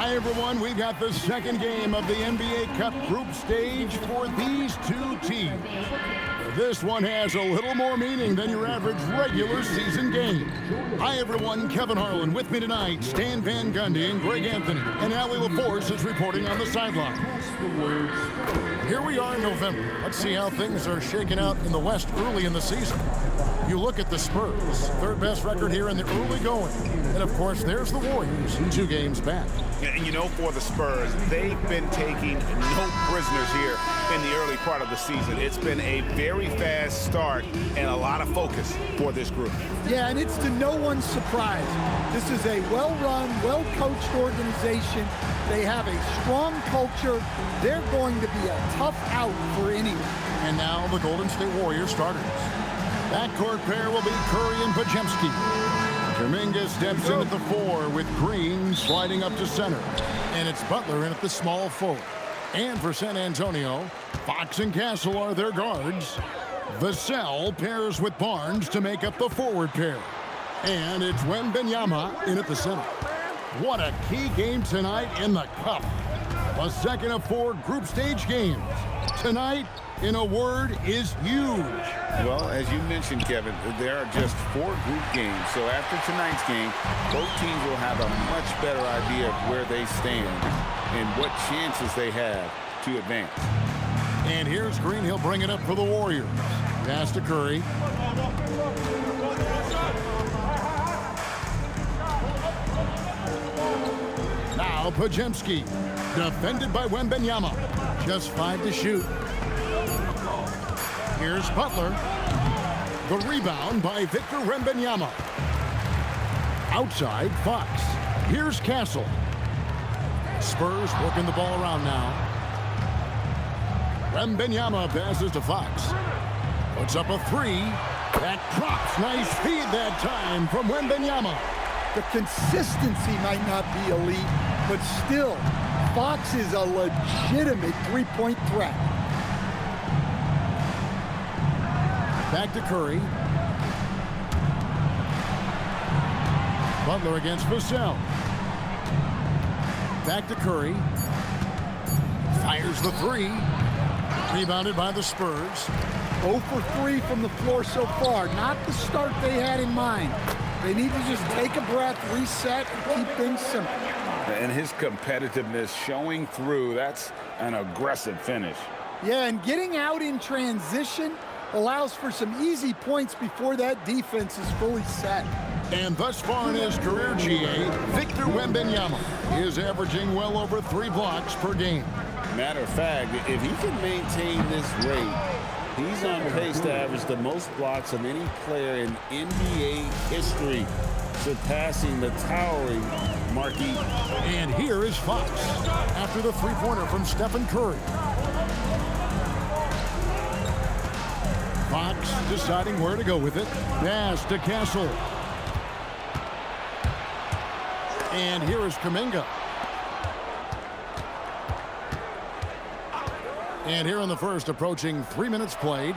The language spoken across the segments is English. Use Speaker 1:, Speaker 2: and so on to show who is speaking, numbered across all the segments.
Speaker 1: Hi, everyone. We've got the second game of the NBA Cup group stage for these two teams. This one has a little more meaning than your average regular season game. Hi, everyone. Kevin Harlan with me tonight. Stan Van Gundy and Greg Anthony. And Allie LaForce is reporting on the sideline. Here we are in November. Let's see how things are shaking out in the West early in the season. You look at the Spurs, third best record here in the early going. And, of course, there's the Warriors, 2 games back.
Speaker 2: And you know, for the Spurs, they've been taking no prisoners here in the early part of the season. It's been a very fast start and a lot of focus for this group.
Speaker 3: Yeah, and it's to no one's surprise. This is a well-run, well-coached organization. They have a strong culture. They're going to be a tough out for anyone.
Speaker 1: And now the Golden State Warriors starters. Backcourt pair will be Curry and Podziemski. Kuminga steps in at the 4 with Green sliding up to center. And it's Butler in at the small forward. And for San Antonio, Fox and Castle are their guards. Vassell pairs with Barnes to make up the forward pair. And it's Wembanyama in at the center. What a key game tonight in the Cup. A second of 4 group stage games. Tonight, in a word, is huge.
Speaker 2: Well, as you mentioned, Kevin, there are just 4 group games. So after tonight's game, both teams will have a much better idea of where they stand and what chances they have to advance.
Speaker 1: And here's Green. He'll bring it up for the Warriors. Pass to Curry. Now Podziemski. Defended by Wembanyama. Just 5 to shoot. Here's Butler. The rebound by Victor Wembanyama. Outside, Fox. Here's Castle. Spurs working the ball around now. Wembanyama passes to Fox. Puts up a 3. That drops. Nice feed that time from Wembanyama.
Speaker 3: The consistency might not be elite, but still, Fox is a legitimate three-point threat.
Speaker 1: Back to Curry. Butler against Vassell. Back to Curry. Fires the 3. Rebounded by the Spurs.
Speaker 3: 0 for 3 from the floor so far. Not the start they had in mind. They need to just take a breath, reset, and keep things simple.
Speaker 2: And his competitiveness showing through. That's an aggressive finish.
Speaker 3: Yeah, and getting out in transition allows for some easy points before that defense is fully set.
Speaker 1: And thus far in his career, GA, Victor Wembanyama is averaging well over 3 blocks per game.
Speaker 4: Matter of fact, if he can maintain this rate, he's on pace to average the most blocks of any player in NBA history, surpassing the towering Marquis.
Speaker 1: And here is Fox after the 3-pointer from Stephen Curry. Fox deciding where to go with it. Pass to Castle. And here is Kuminga. And here in the first, approaching 3 minutes played.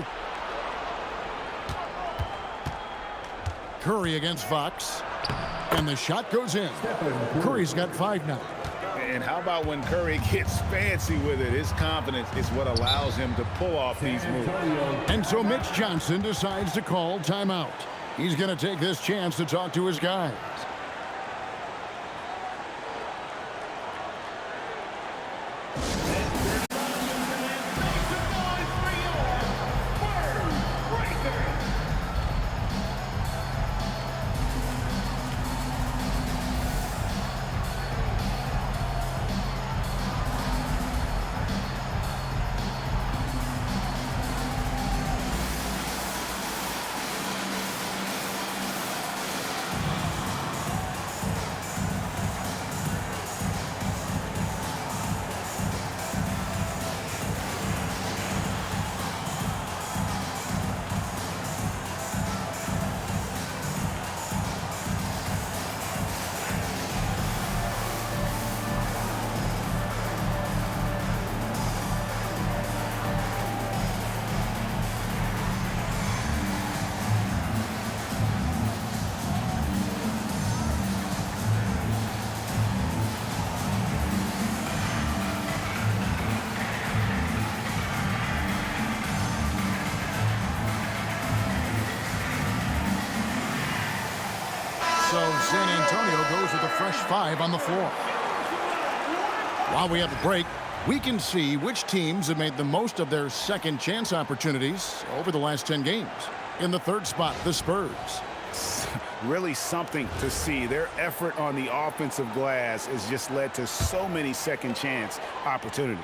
Speaker 1: Curry against Fox. And the shot goes in. Curry's got 5 now.
Speaker 2: And how about when Curry gets fancy with it? His confidence is what allows him to pull off these moves.
Speaker 1: And so Mitch Johnson decides to call timeout. He's going to take this chance to talk to his guys. 5 on the floor. While we have a break, we can see which teams have made the most of their second chance opportunities over the last 10 games. In the third spot, the Spurs.
Speaker 4: Really something to see. Their effort on the offensive glass has just led to so many second chance opportunities.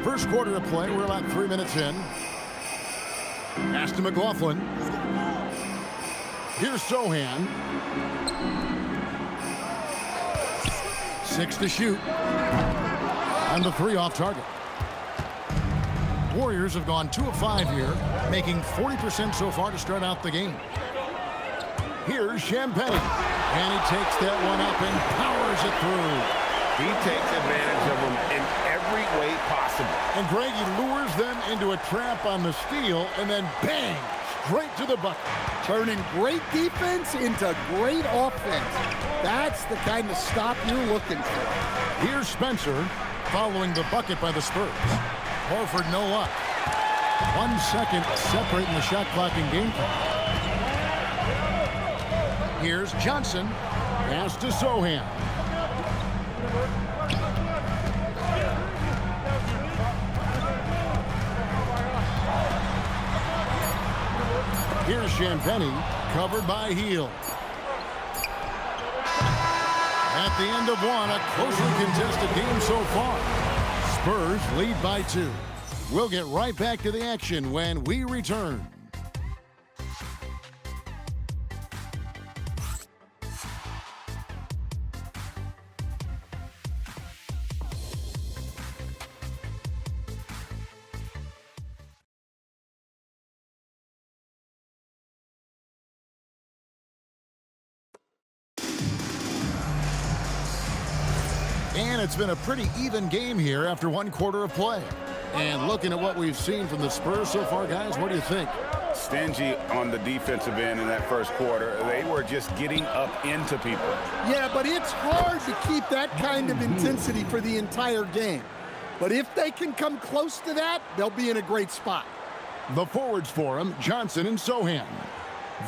Speaker 1: First quarter of play, we're about 3 minutes in. Pass to McLaughlin. Here's Sohan. 6 to shoot. And the 3 off target. Warriors have gone 2 of 5 here, making 40% so far to start out the game. Here's Champagnie. And he takes that one up and powers it through.
Speaker 2: He takes advantage of them in every way possible.
Speaker 1: And Greg, he lures them into a trap on the steal, and then bang, straight to the bucket.
Speaker 3: Turning great defense into great offense. That's the kind of stop you're looking for.
Speaker 1: Here's Spencer following the bucket by the Spurs. Horford no luck. 1 second separating the shot clock and game clock. Here's Johnson. Pass to Sohan. Here's Champagnie, covered by Hield. At the end of one, a closely contested game so far. Spurs lead by 2. We'll get right back to the action when we return. And it's been a pretty even game here after 1 quarter of play. And looking at what we've seen from the Spurs so far, guys, what do you think?
Speaker 2: Stingy on the defensive end in that first quarter. They were just getting up into people.
Speaker 3: Yeah, but it's hard to keep that kind of intensity for the entire game. But if they can come close to that, they'll be in a great spot.
Speaker 1: The forwards for him, Johnson and Sohan.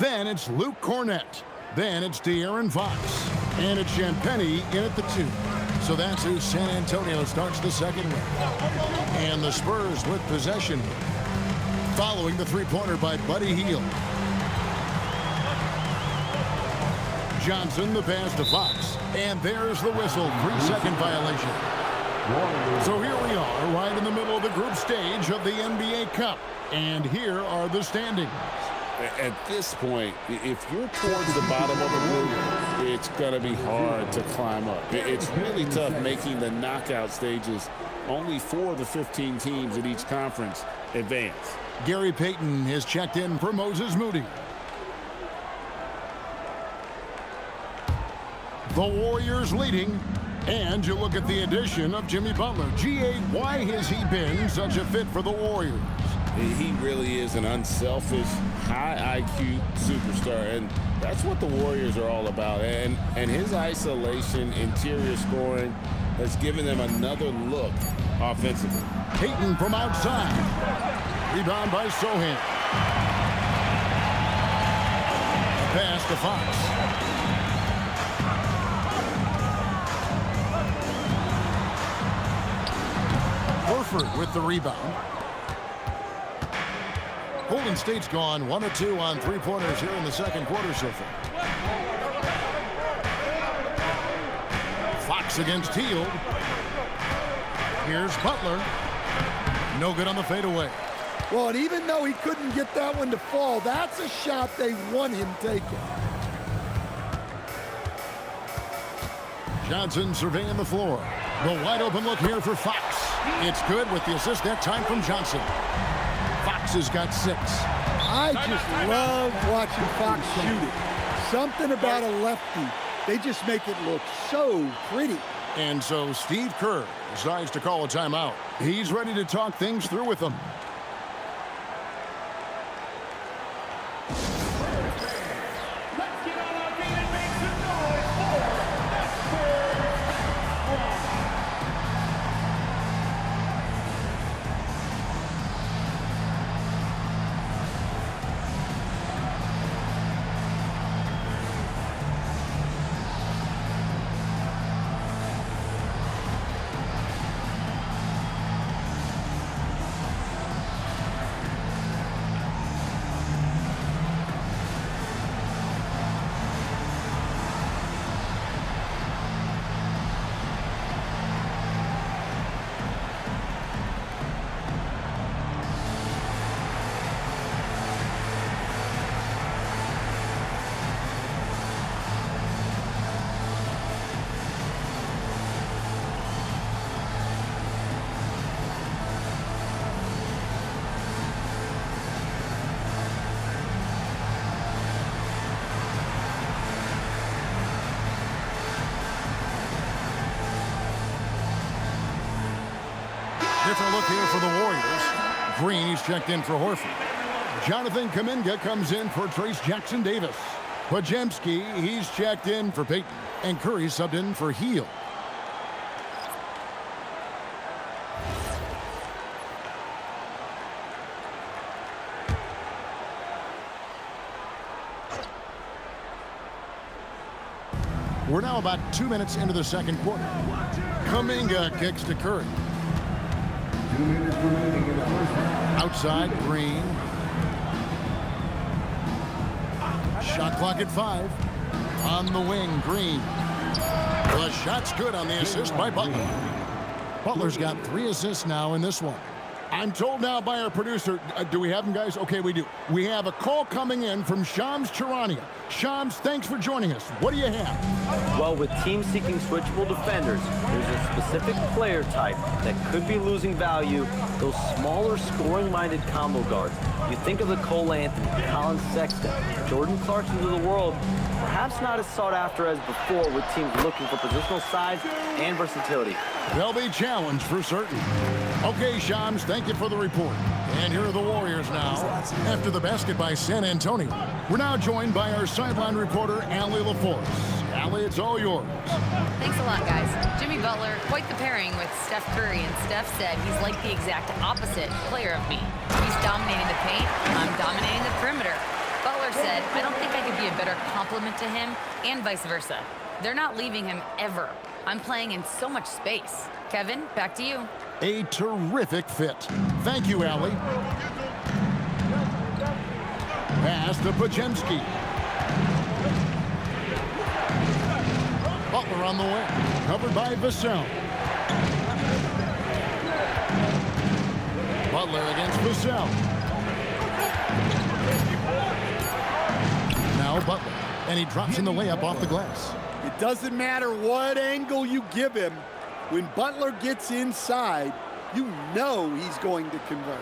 Speaker 1: Then it's Luke Cornett. Then it's De'Aaron Fox. And it's Champagnie in at the 2. So that's who San Antonio starts the second with. And the Spurs with possession. Following the three-pointer by Buddy Hield. Johnson the pass to Fox. And there's the whistle. 3-second violation. So here we are, right in the middle of the group stage of the NBA Cup. And here are the standings.
Speaker 4: At this point, if you're towards the bottom of the group, it's going to be hard to climb up. It's really tough making the knockout stages. Only 4 of the 15 teams in each conference advance.
Speaker 1: Gary Payton has checked in for Moses Moody. The Warriors leading. And you look at the addition of Jimmy Butler. G.A., why has he been such a fit for the Warriors?
Speaker 4: He really is an unselfish, high IQ superstar, and that's what the Warriors are all about. And his isolation, interior scoring has given them another look offensively.
Speaker 1: Payton from outside. Rebound by Sohan. Pass to Fox. Horford with the rebound. Golden State's gone 1 of 2 on three-pointers here in the second quarter so far. Fox against Hield. Here's Butler. No good on the fadeaway.
Speaker 3: Well, and even though he couldn't get that one to fall, that's a shot they want him taking.
Speaker 1: Johnson surveying the floor. The wide open look here for Fox. It's good with the assist that time from Johnson. Fox has got 6.
Speaker 3: I just love watching Fox shoot it. Something about a lefty. They just make it look so pretty.
Speaker 1: And so Steve Kerr decides to call a timeout. He's ready to talk things through with them. Different look here for the Warriors. Green, he's checked in for Horford. Jonathan Kuminga comes in for Trace Jackson-Davis. Podziemski, he's checked in for Payton. And Curry subbed in for Heel. We're now about 2 minutes into the second quarter. Kuminga kicks to Curry.
Speaker 5: 2 minutes remaining in the first half.
Speaker 1: Outside, Green. Shot clock at 5. On the wing, Green. The shot's good on the assist by Butler. Butler's got 3 assists now in this one. I'm told now by our producer, do we have them, guys? Okay, we do. We have a call coming in from Shams Charania. Shams, thanks for joining us. What do you have?
Speaker 6: Well, with teams seeking switchable defenders, there's a specific player type that could be losing value, those smaller scoring-minded combo guards. You think of the Cole Anthony, Colin Sexton, Jordan Clarksons of the world, perhaps not as sought after as before with teams looking for positional size and versatility.
Speaker 1: They'll be challenged for certain. Okay, Shams, thank you for the report. And here are the Warriors now. After the basket by San Antonio, we're now joined by our sideline reporter, Allie LaForce. Allie, it's all yours.
Speaker 7: Thanks a lot, guys. Jimmy Butler, quite the pairing with Steph Curry, and Steph said he's like the exact opposite player of me. He's dominating the paint, I'm dominating the perimeter. Butler said, I don't think I could be a better complement to him, and vice versa. They're not leaving him ever. I'm playing in so much space. Kevin, back to you.
Speaker 1: A terrific fit. Thank you, Allie. Pass to Podziemski. Butler on the wing. Covered by Vassell. Butler against Vassell. Now Butler. And he drops in the layup off the glass.
Speaker 3: It doesn't matter what angle you give him. When Butler gets inside, you know he's going to convert.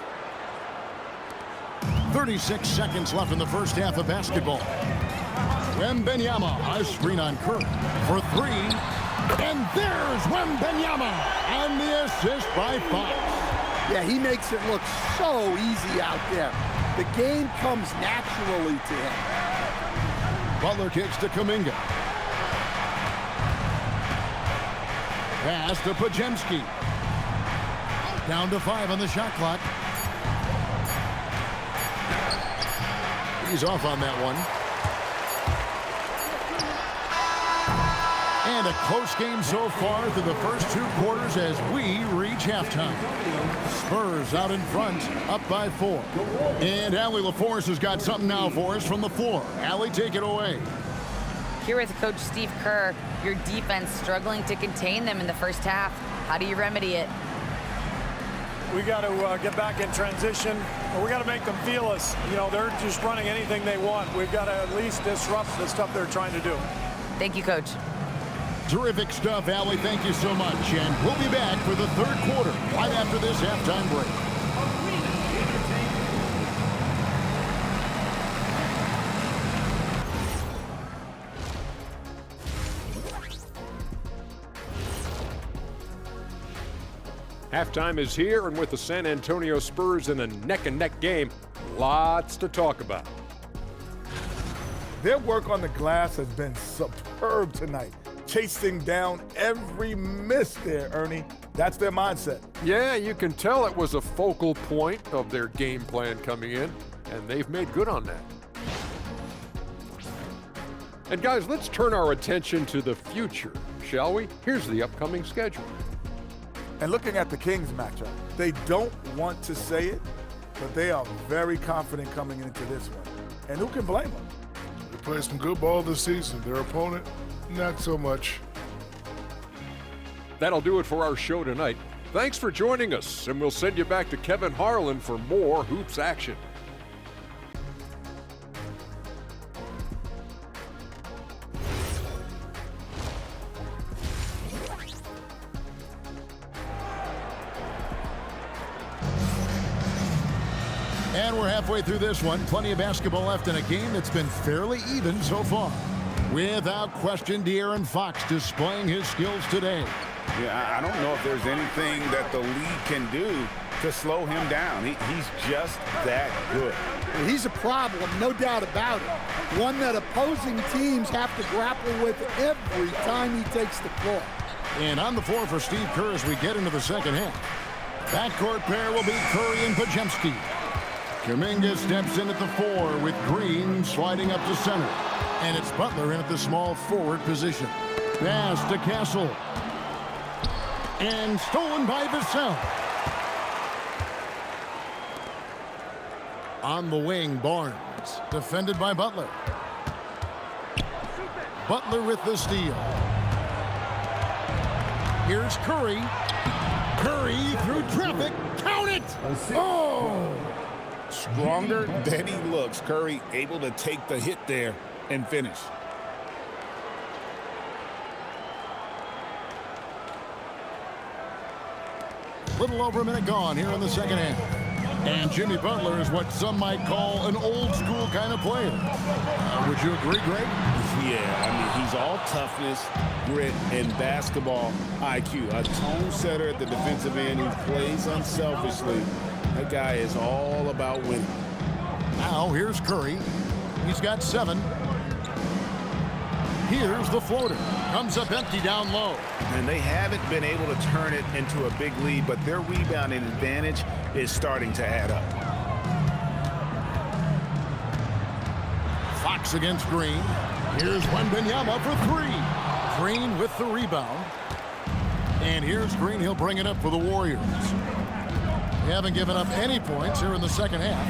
Speaker 1: 36 seconds left in the first half of basketball. Wembanyama, a screen on Curry for 3. And there's Wembanyama on the assist by Fox.
Speaker 3: Yeah, he makes it look so easy out there. The game comes naturally to him.
Speaker 1: Butler kicks to Kuminga. Pass to Podziemski. Down to 5 on the shot clock. He's off on that one. And a close game so far through the first 2 quarters as we reach halftime. Spurs out in front, up by 4. And Allie LaForce has got something now for us from the floor. Allie, take it away.
Speaker 7: Here with Coach Steve Kerr, your defense struggling to contain them in the first half. How do you remedy it?
Speaker 8: We got to get back in transition. We got to make them feel us. You know, they're just running anything they want. We've got to at least disrupt the stuff they're trying to do.
Speaker 7: Thank you, Coach.
Speaker 1: Terrific stuff, Allie. Thank you so much. And we'll be back for the third quarter right after this halftime break.
Speaker 9: Halftime is here, and with the San Antonio Spurs in a neck-and-neck game, lots to talk about.
Speaker 10: Their work on the glass has been superb tonight. Chasing down every miss there, Ernie. That's their mindset.
Speaker 9: Yeah, you can tell it was a focal point of their game plan coming in, and they've made good on that. And guys, let's turn our attention to the future, shall we? Here's the upcoming schedule.
Speaker 10: And looking at the Kings matchup, they don't want to say it, but they are very confident coming into this one. And who can blame them?
Speaker 11: They played some good ball this season. Their opponent, not so much.
Speaker 9: That'll do it for our show tonight. Thanks for joining us, and we'll send you back to Kevin Harlan for more hoops action.
Speaker 1: And we're halfway through this one. Plenty of basketball left in a game that's been fairly even so far. Without question, De'Aaron Fox displaying his skills today.
Speaker 2: Yeah, I don't know if there's anything that the league can do to slow him down. He's just that good.
Speaker 3: He's a problem, no doubt about it. One that opposing teams have to grapple with every time he takes the floor.
Speaker 1: And on the floor for Steve Kerr as we get into the second half. Backcourt pair will be Curry and Pajemski. Kuminga steps in at the 4 with Green sliding up to center. And it's Butler in at the small forward position. Pass to Castle. And stolen by Vassell. On the wing, Barnes. Defended by Butler. Butler with the steal. Here's Curry. Curry through traffic. Count it! Oh!
Speaker 2: Stronger than he looks. Curry able to take the hit there and finish.
Speaker 1: Little over a minute gone here in the second half. And Jimmy Butler is what some might call an old school kind of player. Would you agree, Greg?
Speaker 2: Yeah, I mean, he's all toughness, grit, and basketball IQ. A tone setter at the defensive end who plays unselfishly. That guy is all about winning.
Speaker 1: Now here's Curry. He's got 7. Here's the floater. Comes up empty down low.
Speaker 2: And they haven't been able to turn it into a big lead, but their rebounding advantage is starting to add up.
Speaker 1: Fox against Green. Here's Wembanyama for 3. Green with the rebound. And here's Green. He'll bring it up for the Warriors. They haven't given up any points here in the second half.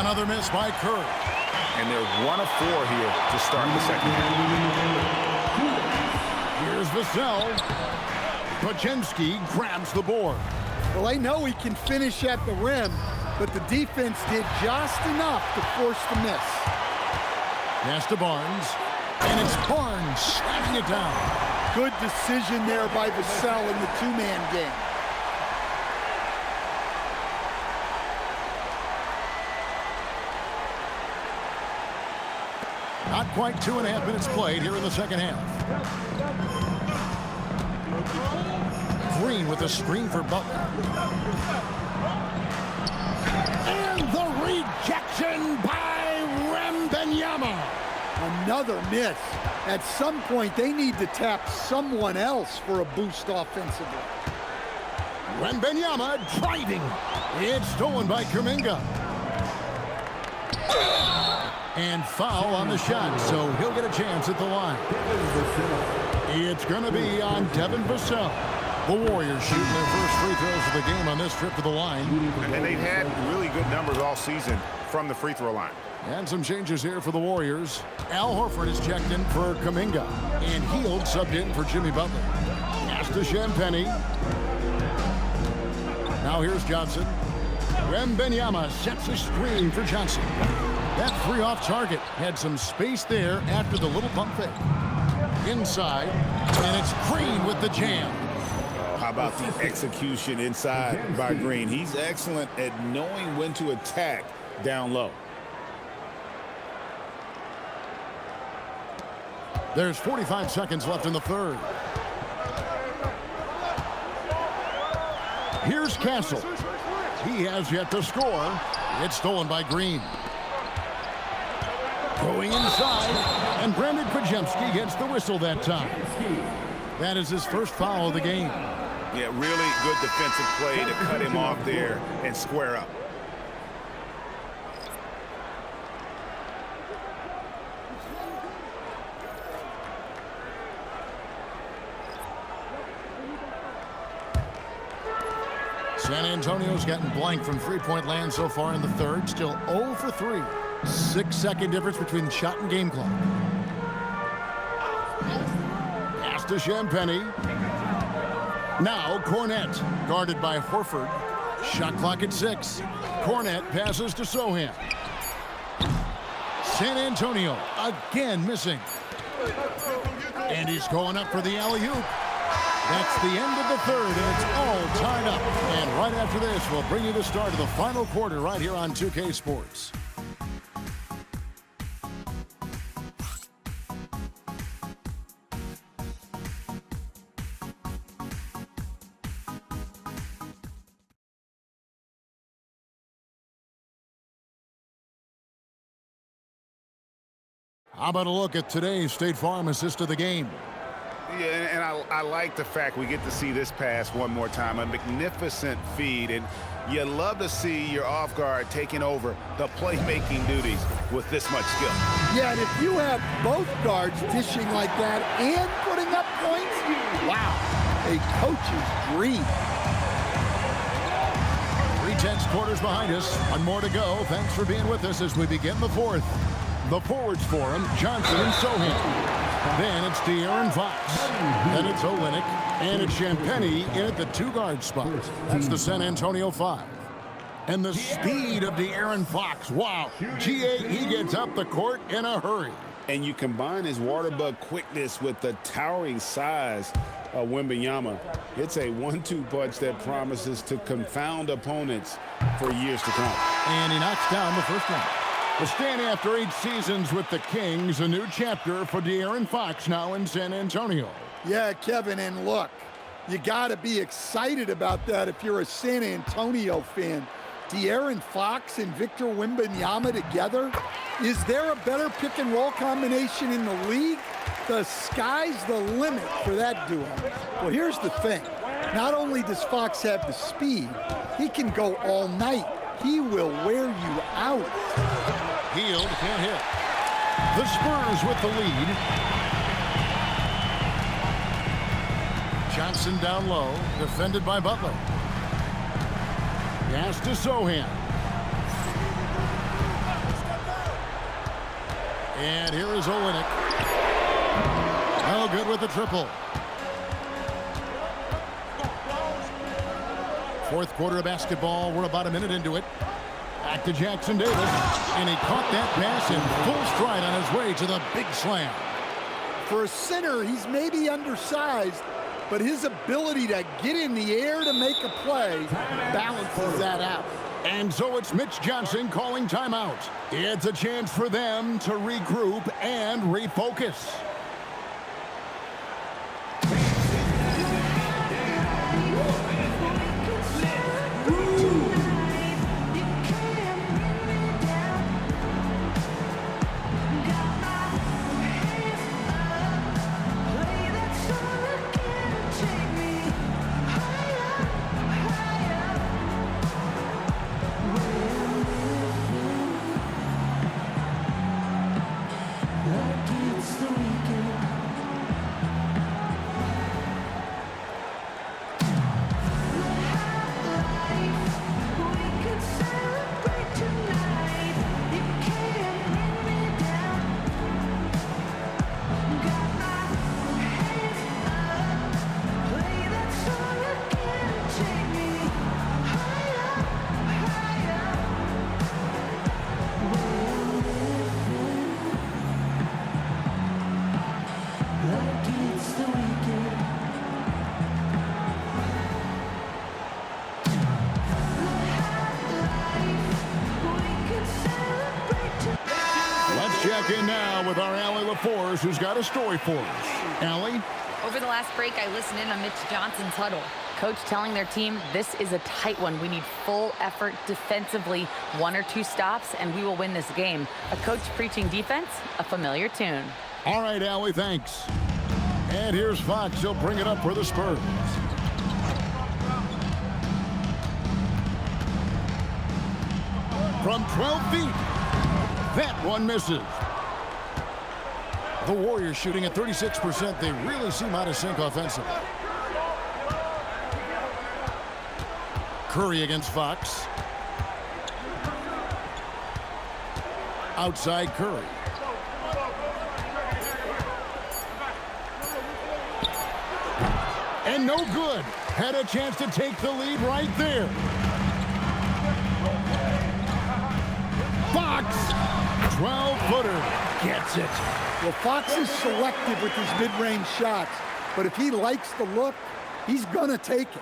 Speaker 1: Another miss by Curry.
Speaker 2: And they're 1 of 4 here to start the second half.
Speaker 1: Here's Vassell. Pajemski grabs the board.
Speaker 3: Well, I know he can finish at the rim, but the defense did just enough to force the miss.
Speaker 1: Pass to Barnes. And it's Barnes slamming it down.
Speaker 3: Good decision there by Vassell in the 2-man game.
Speaker 1: Not quite 2.5 minutes played here in the second half. Green with a screen for Butler. And the rejection by Wembanyama.
Speaker 3: Another miss. At some point, they need to tap someone else for a boost offensively.
Speaker 1: Wembanyama driving. It's stolen by Kuminga. And foul on the shot, so he'll get a chance at the line. It's going to be on Devin Vassell. The Warriors shooting their first free throws of the game on this trip to the line.
Speaker 4: And they've had really good numbers all season from the free throw line.
Speaker 1: And some changes here for the Warriors. Al Horford is checked in for Kuminga. And Hield subbed in for Jimmy Butler. Pass to Champagnie. Now here's Johnson. Wembanyama sets a screen for Johnson. That 3 off target had some space there after the little pump fake. Inside, and it's Green with the jam.
Speaker 2: How about the execution inside by Green? He's excellent at knowing when to attack down low.
Speaker 1: There's 45 seconds left in the third. Here's Castle. He has yet to score. It's stolen by Green. Going inside, and Brandon Pajemski gets the whistle that time. That is his first foul of the game.
Speaker 2: Yeah, really good defensive play to cut him off there and square up.
Speaker 1: San Antonio's gotten blank from three-point land so far in the third. Still 0 for 3. 6-second difference between shot and game clock. Pass to Champagnie. Now Cornette, guarded by Horford. Shot clock at 6. Cornette passes to Sohan. San Antonio again missing. And he's going up for the alley-oop. That's the end of the third, and it's all tied up. And right after this, we'll bring you the start of the final quarter right here on 2K Sports. How about a look at today's State Farm assist of the game?
Speaker 2: Yeah, and I like the fact we get to see this pass one more time. A magnificent feed, and you love to see your off guard taking over the playmaking duties with this much skill.
Speaker 3: Yeah, and if you have both guards dishing like that and putting up points, wow, a coach's dream.
Speaker 1: 3/10 quarters behind us. One more to go. Thanks for being with us as we begin the fourth. The forwards for him, Johnson and Sohan. Then it's De'Aaron Fox. Then it's Olynyk. And it's Champagnie in at the two-guard spot. That's the San Antonio 5. And the speed of De'Aaron Fox. Wow. He gets up the court in a hurry.
Speaker 2: And you combine his water bug quickness with the towering size of Wembanyama. It's a 1-2 punch that promises to confound opponents for years to come.
Speaker 1: And he knocks down the first one. The stand after 8 seasons with the Kings, a new chapter for De'Aaron Fox now in San Antonio.
Speaker 3: Yeah, Kevin, and look, you got to be excited about that if you're a San Antonio fan. De'Aaron Fox and Victor Wembanyama together? Is there a better pick-and-roll combination in the league? The sky's the limit for that duo. Well, here's the thing. Not only does Fox have the speed, he can go all night. He will wear you out.
Speaker 1: Hield can't hit. The Spurs with the lead. Johnson down low, defended by Butler. Pass to Sohan. And here is Olynyk. No good with the triple. Fourth quarter of basketball. We're about a minute into it. Back to Jackson Davis. And he caught that pass in full stride on his way to the big slam.
Speaker 3: For a center, he's maybe undersized, but his ability to get in the air to make a play balances that out.
Speaker 1: And so it's Mitch Johnson calling timeout. It's a chance for them to regroup and refocus. Check in now with our Allie LaForce, who's got a story for us. Allie?
Speaker 7: Over the last break, I listened in on Mitch Johnson's huddle. Coach telling their team, this is a tight one. We need full effort defensively, 1 or 2 stops, and we will win this game. A coach preaching defense, a familiar tune.
Speaker 1: All right, Allie, thanks. And here's Fox. He'll bring it up for the Spurs. From 12 feet. That one misses. The Warriors shooting at 36%. They really seem out of sync offensively. Curry against Fox. Outside Curry. And no good. Had a chance to take the lead right there. Fox. 12-footer. Gets it.
Speaker 3: Well, Fox is selective with his mid-range shots, but if he likes the look, he's going to take it.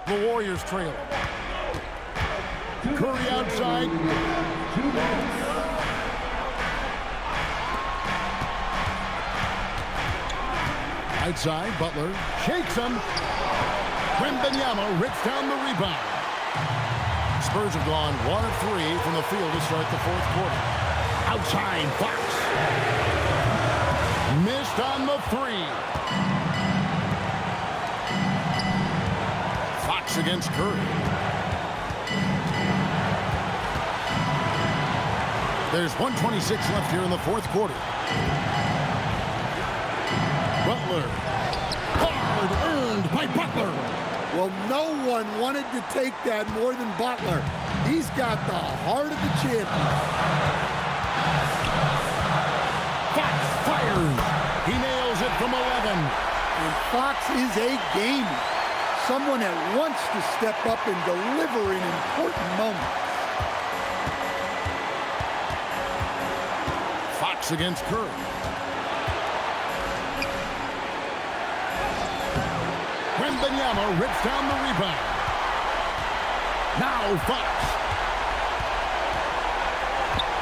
Speaker 1: The Warriors trail. Curry outside. Outside, Butler shakes him. Wembanyama rips down the rebound. Spurs have gone 1 of 3 from the field to start the fourth quarter. Outside, Fox. Missed on the 3. Fox against Curry. There's 1:26 left here in the fourth quarter. Butler. Hard earned by Butler.
Speaker 3: Well, no one wanted to take that more than Butler. He's got the heart of the champion.
Speaker 1: Fox fires. He nails it from 11.
Speaker 3: And Fox is a gamer. Someone that wants to step up and deliver in important moments.
Speaker 1: Fox against Curry. Wembanyama rips down the rebound. Now Fox.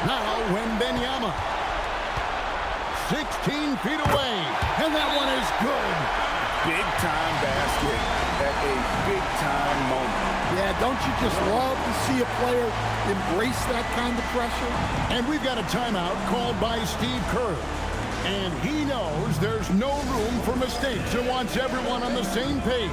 Speaker 1: Now Wembanyama. 16 feet away. And that one is good.
Speaker 2: Big-time basket at a big-time moment.
Speaker 3: Yeah, don't you just love to see a player embrace that kind of pressure?
Speaker 1: And we've got a timeout called by Steve Kerr. And he knows there's no room for mistakes and wants everyone on the same page.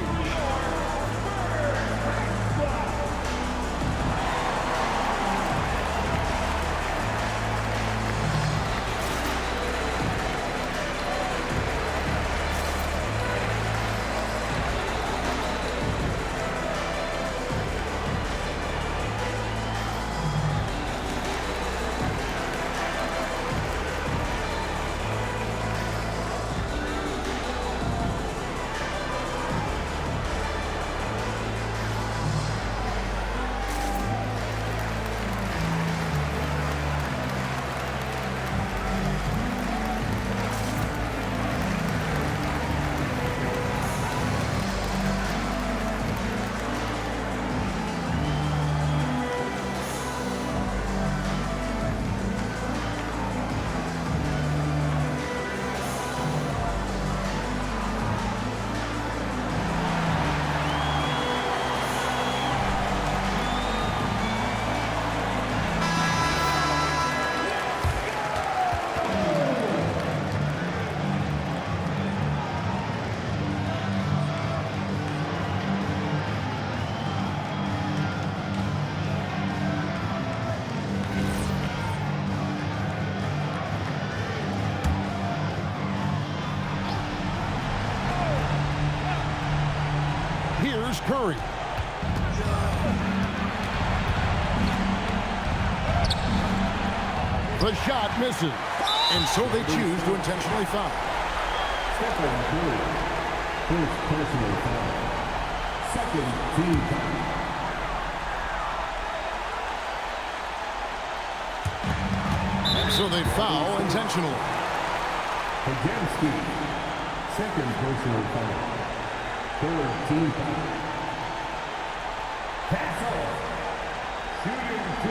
Speaker 1: Here's Curry. The shot misses. And so they choose to intentionally foul.
Speaker 5: Stephen Curry, first personal foul. Second team foul.
Speaker 1: And so they foul intentionally.
Speaker 5: Pajemski, second personal foul. Third team foul. Castle, shooting 2.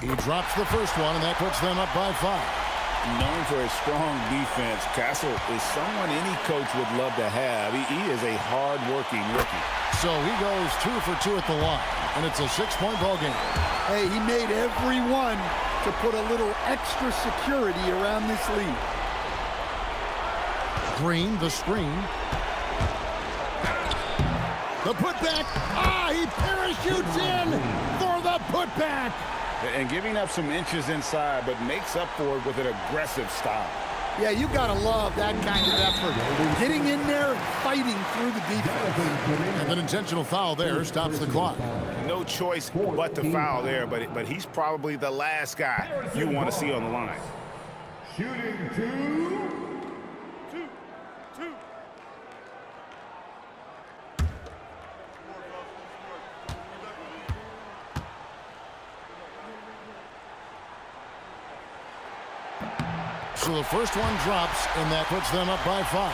Speaker 1: He drops the first one, and that puts them up by 5.
Speaker 2: Known for his strong defense, Castle is someone any coach would love to have. He is a hard-working rookie.
Speaker 1: So he goes 2 for 2 at the line, and it's a 6-point ball game.
Speaker 3: Hey, he made every one to put a little extra security around this lead.
Speaker 1: Green, the screen. The putback. He parachutes in for the putback.
Speaker 2: And giving up some inches inside, but makes up for it with an aggressive style.
Speaker 3: Yeah, you got to love that kind of effort. Getting in there and fighting through the defense.
Speaker 1: And an intentional foul there stops the clock.
Speaker 2: No choice but to foul there, but he's probably the last guy you want to see on the line.
Speaker 5: Shooting 2.
Speaker 1: So the first one drops, and that puts them up by 5.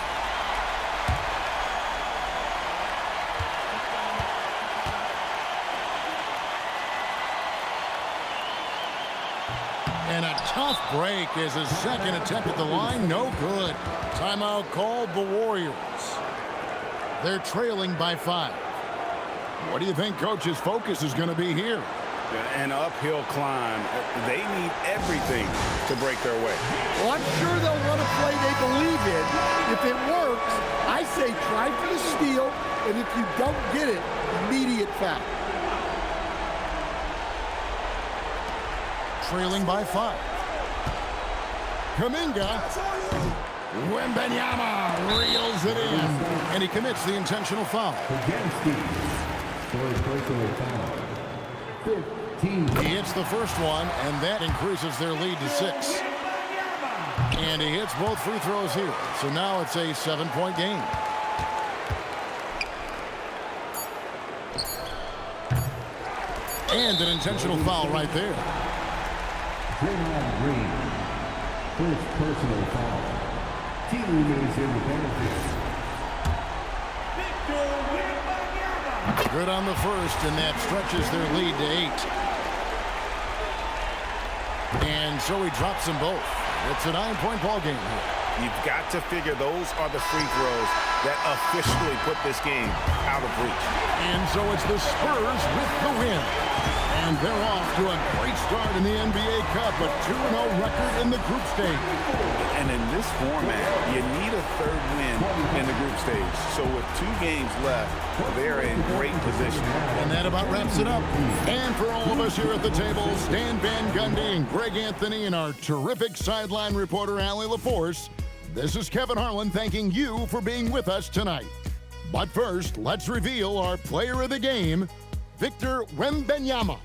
Speaker 1: And a tough break as his second attempt at the line, no good. Timeout called the Warriors. They're trailing by 5. What do you think Coach's focus is going to be here?
Speaker 2: An uphill climb. They need everything to break their way.
Speaker 3: Well, I'm sure they'll run a play they believe in. If it works, I say try for the steal, and if you don't get it, immediate foul.
Speaker 1: Trailing by 5. Kuminga. Wembanyama reels it in, and he commits the intentional foul. He hits the first one, and that increases their lead to 6. And he hits both free throws here, so now it's a 7-point game. And an intentional foul right there.
Speaker 5: Draymond Green, first personal foul. Team remains in the penalty.
Speaker 1: Good on the first, and that stretches their lead to 8. And so he drops them both. It's a 9-point ball game here.
Speaker 2: You've got to figure those are the free throws that officially put this game out of reach.
Speaker 1: And so it's the Spurs with the win. And they're off to a great start in the NBA Cup, a 2-0 record in the group stage.
Speaker 2: And in this format, you need a third win in the group stage. So with 2 games left, they're in great position.
Speaker 1: And that about wraps it up. And for all of us here at the table, Stan Van Gundy and Greg Anthony and our terrific sideline reporter, Allie LaForce, this is Kevin Harlan thanking you for being with us tonight. But first, let's reveal our player of the game, Victor Wembanyama.